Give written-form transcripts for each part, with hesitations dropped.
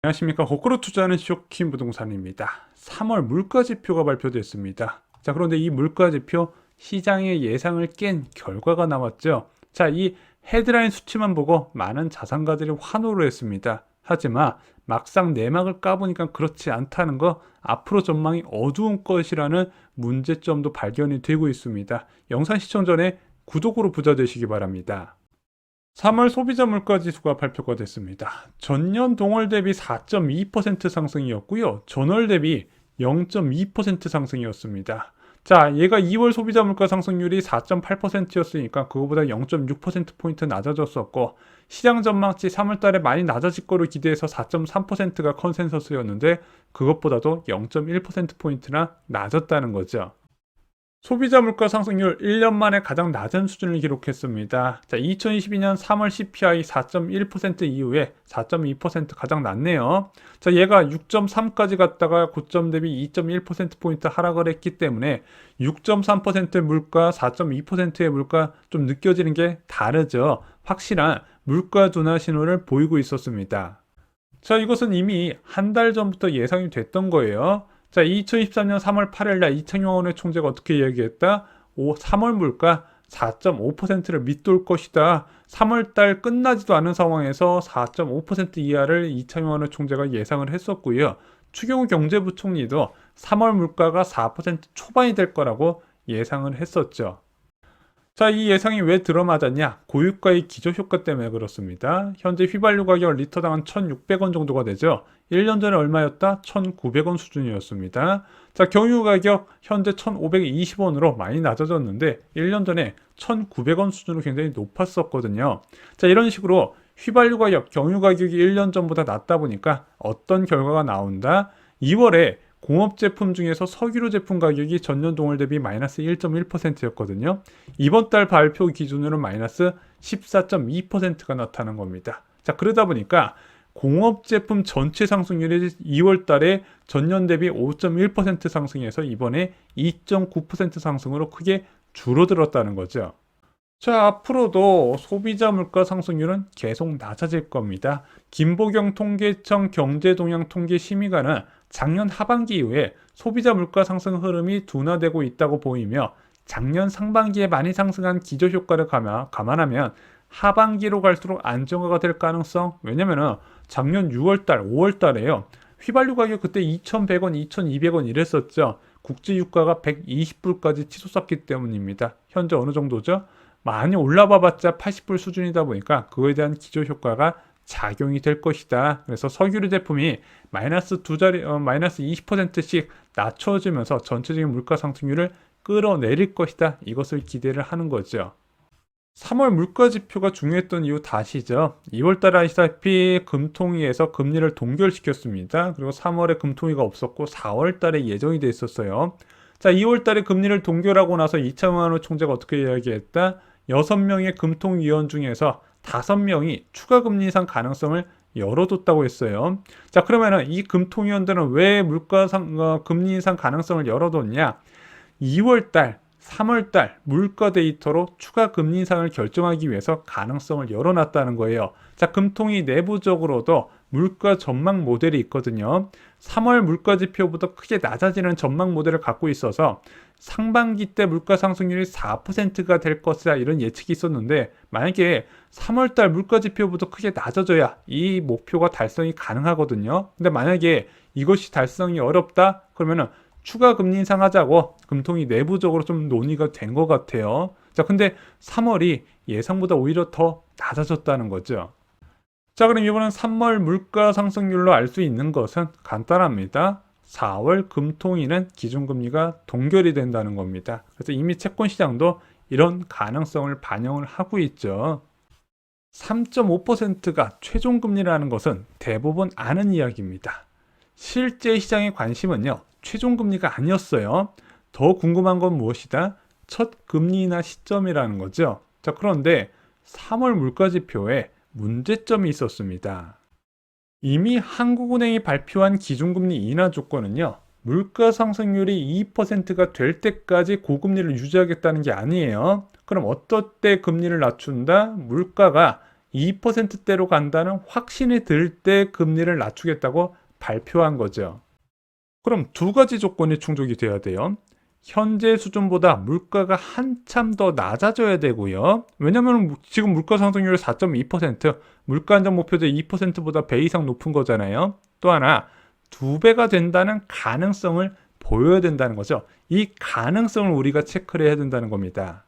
안녕하십니까. 거꾸로 투자하는 쇼킹 부동산입니다. 3월 물가지표가 발표됐습니다. 자, 그런데 이 물가지표 시장의 예상을 깬 결과가 나왔죠. 자, 이 헤드라인 수치만 보고 많은 자산가들이 환호를 했습니다. 하지만 막상 내막을 까보니까 그렇지 않다는 거, 앞으로 전망이 어두운 것이라는 문제점도 발견이 되고 있습니다. 영상 시청 전에 구독으로 부자 되시기 바랍니다. 3월 소비자 물가 지수가 발표가 됐습니다. 전년 동월 대비 4.2% 상승이었고요. 전월 대비 0.2% 상승이었습니다. 자, 얘가 2월 소비자 물가 상승률이 4.8%였으니까 그거보다 0.6%포인트 낮아졌었고, 시장 전망치 3월 달에 많이 낮아질 거로 기대해서 4.3%가 컨센서스였는데 그것보다도 0.1%포인트나 낮았다는 거죠. 소비자 물가 상승률 1년 만에 가장 낮은 수준을 기록했습니다. 자, 2022년 3월 CPI 4.1% 이후에 4.2% 가장 낮네요. 자, 얘가 6.3까지 갔다가 고점 대비 2.1%포인트 하락을 했기 때문에 6.3% 물가, 4.2%의 물가 좀 느껴지는 게 다르죠. 확실한 물가 둔화 신호를 보이고 있었습니다. 자, 이것은 이미 한 달 전부터 예상이 됐던 거예요. 자, 2023년 3월 8일 날 이창용 원의 총재가 어떻게 이야기했다? 3월 물가 4.5%를 밑돌 것이다. 3월 달 끝나지도 않은 상황에서 4.5% 이하를 이창용 원의 총재가 예상을 했었고요. 추경호 경제부총리도 3월 물가가 4% 초반이 될 거라고 예상을 했었죠. 자, 이 예상이 왜 들어맞았냐? 고유가의 기저효과 때문에 그렇습니다. 현재 휘발유 가격 리터당 한 1,600원 정도가 되죠. 1년 전에 얼마였다? 1,900원 수준이었습니다. 자, 경유 가격 현재 1,520원으로 많이 낮아졌는데 1년 전에 1,900원 수준으로 굉장히 높았었거든요. 자, 이런 식으로 휘발유 가격, 경유 가격이 1년 전보다 낮다 보니까 어떤 결과가 나온다? 2월에 공업 제품 중에서 석유로 제품 가격이 전년 동월 대비 마이너스 1.1%였거든요. 이번 달 발표 기준으로 마이너스 14.2%가 나타난 겁니다. 자, 그러다 보니까 공업 제품 전체 상승률이 2월 달에 전년 대비 5.1% 상승해서 이번에 2.9% 상승으로 크게 줄어들었다는 거죠. 자, 앞으로도 소비자 물가 상승률은 계속 낮아질 겁니다. 김보경 통계청 경제동향통계심의관은 작년 하반기 이후에 소비자 물가 상승 흐름이 둔화되고 있다고 보이며, 작년 상반기에 많이 상승한 기저효과를 감안하면 하반기로 갈수록 안정화가 될 가능성, 왜냐면은 작년 6월달, 5월달에요. 휘발유 가격 그때 2,100원, 2,200원 이랬었죠. 국제유가가 120불까지 치솟았기 때문입니다. 현재 어느 정도죠? 많이 올라봐봤자 80불 수준이다 보니까 그거에 대한 기저효과가 작용이 될 것이다. 그래서 석유류 제품이 마이너스 20%씩 낮춰지면서 전체적인 물가 상승률을 끌어내릴 것이다. 이것을 기대를 하는 거죠. 3월 물가 지표가 중요했던 이유 다시죠. 2월달에 아시다시피 금통위에서 금리를 동결시켰습니다. 그리고 3월에 금통위가 없었고 4월달에 예정이 돼 있었어요. 자, 2월달에 금리를 동결하고 나서 이창용 총재가 어떻게 이야기했다? 6명의 금통위원 중에서 5명이 추가 금리 인상 가능성을 열어뒀다고 했어요. 자, 그러면은 이 금통위원들은 왜 금리 인상 가능성을 열어뒀냐? 2월달, 3월달 물가 데이터로 추가 금리 인상을 결정하기 위해서 가능성을 열어놨다는 거예요. 자, 금통위 내부적으로도 물가 전망 모델이 있거든요. 3월 물가 지표보다 크게 낮아지는 전망 모델을 갖고 있어서 상반기 때 물가 상승률이 4%가 될 것이다, 이런 예측이 있었는데, 만약에 3월달 물가 지표보다 크게 낮아져야 이 목표가 달성이 가능하거든요. 근데 만약에 이것이 달성이 어렵다 그러면은 추가 금리 인상하자고 금통위 내부적으로 좀 논의가 된 것 같아요. 자, 근데 3월이 예상보다 오히려 더 낮아졌다는 거죠. 자, 그럼 이번엔 3월 물가 상승률로 알 수 있는 것은 간단합니다. 4월 금통위는 기준금리가 동결이 된다는 겁니다. 그래서 이미 채권 시장도 이런 가능성을 반영을 하고 있죠. 3.5%가 최종금리라는 것은 대부분 아는 이야기입니다. 실제 시장의 관심은요, 최종금리가 아니었어요. 더 궁금한 건 무엇이다? 첫 금리 인하 시점이라는 거죠. 자, 그런데 3월 물가지표에 문제점이 있었습니다. 이미 한국은행이 발표한 기준금리 인하 조건은요, 물가 상승률이 2%가 될 때까지 고금리를 유지하겠다는 게 아니에요. 그럼 어떨 때 금리를 낮춘다? 물가가 2%대로 간다는 확신이 들 때 금리를 낮추겠다고 발표한 거죠. 그럼 두 가지 조건이 충족이 돼야 돼요. 현재 수준보다 물가가 한참 더 낮아져야 되고요. 왜냐면 지금 물가 상승률이 4.2%, 물가 안정 목표제 2%보다 배 이상 높은 거잖아요. 또 하나, 2배가 된다는 가능성을 보여야 된다는 거죠. 이 가능성을 우리가 체크를 해야 된다는 겁니다.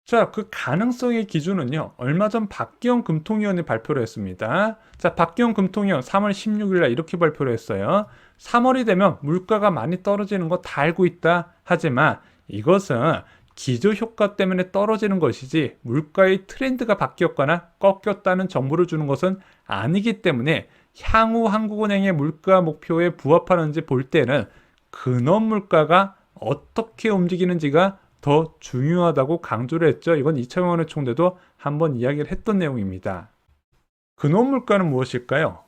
자, 그 가능성의 기준은요, 얼마 전 박기영 금통위원이 발표를 했습니다. 자, 박기영 금통위원 3월 16일 날 이렇게 발표를 했어요. 3월이 되면 물가가 많이 떨어지는 거 다 알고 있다. 하지만 이것은 기저효과 때문에 떨어지는 것이지 물가의 트렌드가 바뀌었거나 꺾였다는 정보를 주는 것은 아니기 때문에 향후 한국은행의 물가 목표에 부합하는지 볼 때는 근원 물가가 어떻게 움직이는지가 더 중요하다고 강조를 했죠. 이건 이창용 총재도 한번 이야기를 했던 내용입니다. 근원 물가는 무엇일까요?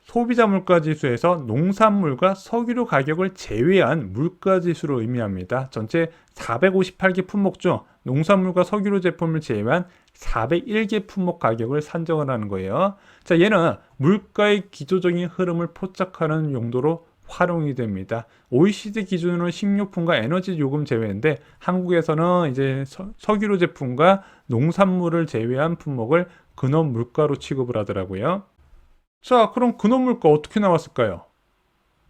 소비자 물가 지수에서 농산물과 석유류 가격을 제외한 물가 지수를 의미합니다. 전체 458개 품목 중 농산물과 석유류 제품을 제외한 401개 품목 가격을 산정을 하는 거예요. 자, 얘는 물가의 기초적인 흐름을 포착하는 용도로 활용이 됩니다. OECD 기준으로 식료품과 에너지 요금 제외인데 한국에서는 이제 석유류 제품과 농산물을 제외한 품목을 근원 물가로 취급을 하더라고요. 자, 그럼 근원 물가 어떻게 나왔을까요?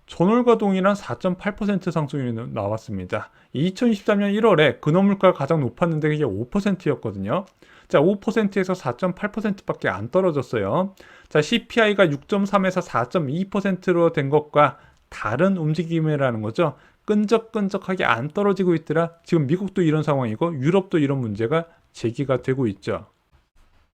전월과 동일한 4.8% 상승률이 나왔습니다. 2023년 1월에 근원 물가가 가장 높았는데 그게 5%였거든요. 자, 5%에서 4.8%밖에 안 떨어졌어요. 자, CPI가 6.3에서 4.2%로 된 것과 다른 움직임이라는 거죠. 끈적끈적하게 안 떨어지고 있더라. 지금 미국도 이런 상황이고 유럽도 이런 문제가 제기가 되고 있죠.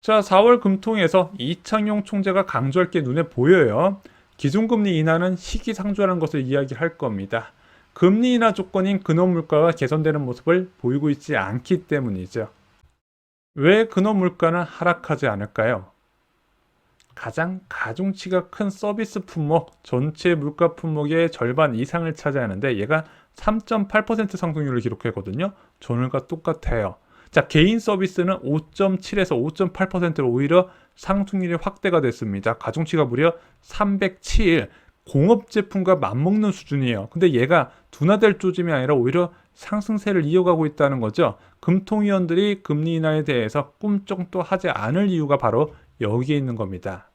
자, 4월 금통에서 이창용 총재가 강조할 게 눈에 보여요. 기준금리 인하는 시기상조라는 것을 이야기할 겁니다. 금리 인하 조건인 근원 물가가 개선되는 모습을 보이고 있지 않기 때문이죠. 왜 근원 물가는 하락하지 않을까요? 가장 가중치가 큰 서비스 품목, 전체 물가 품목의 절반 이상을 차지하는데 얘가 3.8% 상승률을 기록했거든요. 전월과 똑같아요. 자, 개인 서비스는 5.7에서 5.8%로 오히려 상승률이 확대가 됐습니다. 가중치가 무려 307, 공업 제품과 맞먹는 수준이에요. 근데 얘가 둔화될 조짐이 아니라 오히려 상승세를 이어가고 있다는 거죠. 금통위원들이 금리 인하에 대해서 꿈쩍도 하지 않을 이유가 바로 여기에 있는 겁니다.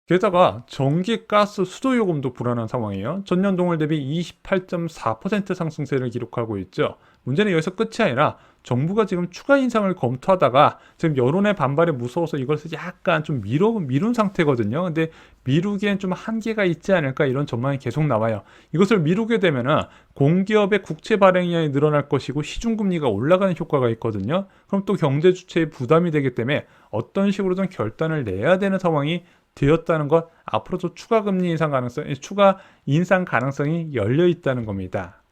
게다가 전기, 가스, 수도 요금도 불안한 상황이에요. 전년 동월 대비 28.4% 상승세를 기록하고 있죠. 문제는 여기서 끝이 아니라 정부가 지금 추가 인상을 검토하다가 지금 여론의 반발에 무서워서 이것을 약간 좀 미룬 상태거든요. 근데 미루기엔 좀 한계가 있지 않을까 이런 전망이 계속 나와요. 이것을 미루게 되면은 공기업의 국채 발행량이 늘어날 것이고 시중금리가 올라가는 효과가 있거든요. 그럼 또 경제 주체에 부담이 되기 때문에 어떤 식으로든 결단을 내야 되는 상황이 되었다는 것, 앞으로도 추가 인상 가능성이 열려 있다는 겁니다.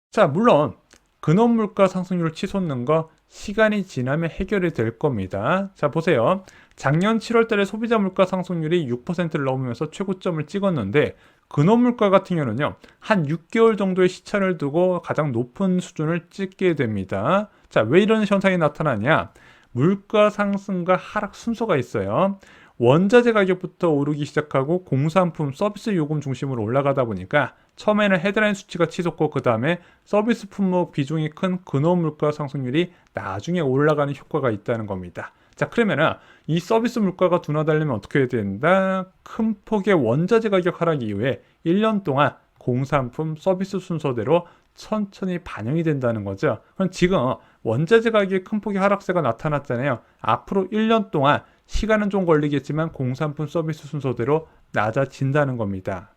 자, 물론 근원 물가 상승률 치솟는 거 시간이 지나면 해결이 될 겁니다. 자, 보세요. 작년 7월 달에 소비자 물가 상승률이 6%를 넘으면서 최고점을 찍었는데 근원 물가 같은 경우는요. 한 6개월 정도의 시차를 두고 가장 높은 수준을 찍게 됩니다. 자, 왜 이런 현상이 나타나냐? 물가 상승과 하락 순서가 있어요. 원자재 가격부터 오르기 시작하고 공산품, 서비스 요금 중심으로 올라가다 보니까 처음에는 헤드라인 수치가 치솟고 그 다음에 서비스 품목 비중이 큰 근원 물가 상승률이 나중에 올라가는 효과가 있다는 겁니다. 자, 그러면은 이 서비스 물가가 둔화되려면 어떻게 해야 된다? 큰 폭의 원자재 가격 하락 이후에 1년 동안 공산품, 서비스 순서대로 천천히 반영이 된다는 거죠. 그럼 지금 원자재 가격의 큰 폭의 하락세가 나타났잖아요. 앞으로 1년 동안 시간은 좀 걸리겠지만 공산품 서비스 순서대로 낮아진다는 겁니다.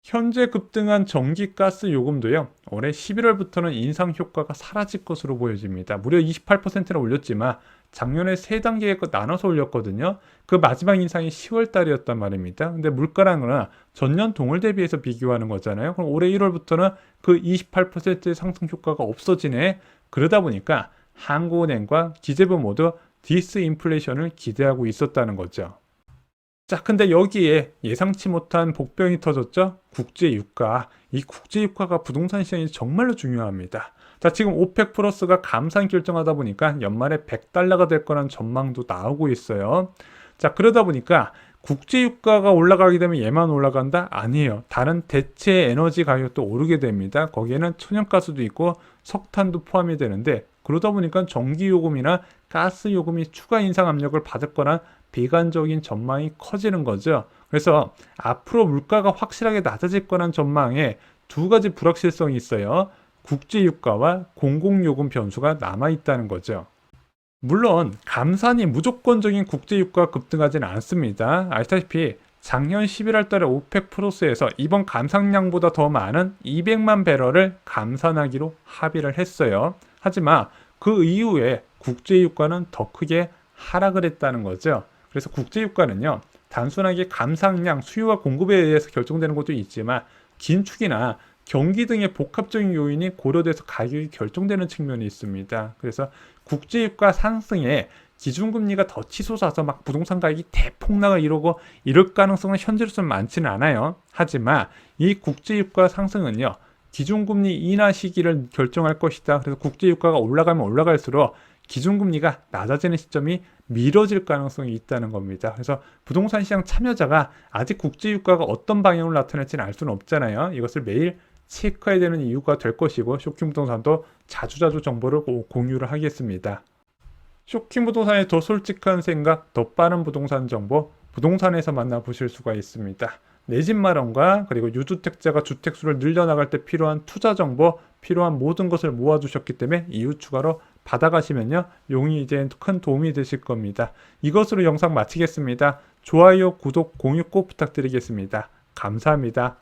현재 급등한 전기, 가스 요금도요. 올해 11월부터는 인상 효과가 사라질 것으로 보여집니다. 무려 28%나 올렸지만 작년에 3단계에 나눠서 올렸거든요. 그 마지막 인상이 10월 달이었단 말입니다. 근데 물가라는 거는 전년 동월 대비해서 비교하는 거잖아요. 그럼 올해 1월부터는 그 28%의 상승 효과가 없어지네. 그러다 보니까 한국은행과 기재부 모두 디스인플레이션을 기대하고 있었다는 거죠. 자, 근데 여기에 예상치 못한 복병이 터졌죠? 국제유가. 이 국제유가가 부동산 시장이 정말로 중요합니다. 자, 지금 오펙 플러스가 감산 결정하다 보니까 연말에 100달러가 될 거라는 전망도 나오고 있어요. 자, 그러다 보니까 국제유가가 올라가게 되면 얘만 올라간다? 아니에요. 다른 대체 에너지 가격도 오르게 됩니다. 거기에는 천연가스도 있고 석탄도 포함이 되는데, 그러다 보니까 전기요금이나 가스요금이 추가 인상 압력을 받을 거란 비관적인 전망이 커지는 거죠. 그래서 앞으로 물가가 확실하게 낮아질 거란 전망에 두 가지 불확실성이 있어요. 국제유가와 공공요금 변수가 남아있다는 거죠. 물론 감산이 무조건적인 국제유가가 급등하지는 않습니다. 아시다시피 작년 11월 달에 오펙 플러스에서 이번 감산량보다 더 많은 200만 배럴을 감산하기로 합의를 했어요. 하지만 그 이후에 국제유가는 더 크게 하락을 했다는 거죠. 그래서 국제유가는요, 단순하게 감산량, 수요와 공급에 의해서 결정되는 것도 있지만 긴축이나 경기 등의 복합적인 요인이 고려돼서 가격이 결정되는 측면이 있습니다. 그래서 국제유가 상승에 기준금리가 더 치솟아서 막 부동산 가격이 대폭락을 이루고 이럴 가능성은 현재로서는 많지는 않아요. 하지만 이 국제유가 상승은요, 기준금리 인하 시기를 결정할 것이다. 그래서 국제유가가 올라가면 올라갈수록 기준금리가 낮아지는 시점이 미뤄질 가능성이 있다는 겁니다. 그래서 부동산 시장 참여자가 아직 국제유가가 어떤 방향으로 나타날지는 알 수는 없잖아요. 이것을 매일 체크해야 되는 이유가 될 것이고, 쇼킹부동산도 자주자주 정보를 공유를 하겠습니다. 쇼킹부동산의 더 솔직한 생각, 더 빠른 부동산 정보, 부동산에서 만나보실 수가 있습니다. 내 집 마련과 그리고 유주택자가 주택수를 늘려나갈 때 필요한 투자 정보, 필요한 모든 것을 모아두셨기 때문에 이후 추가로 받아가시면요, 용이 이제 큰 도움이 되실 겁니다. 이것으로 영상 마치겠습니다. 좋아요, 구독, 공유 꼭 부탁드리겠습니다. 감사합니다.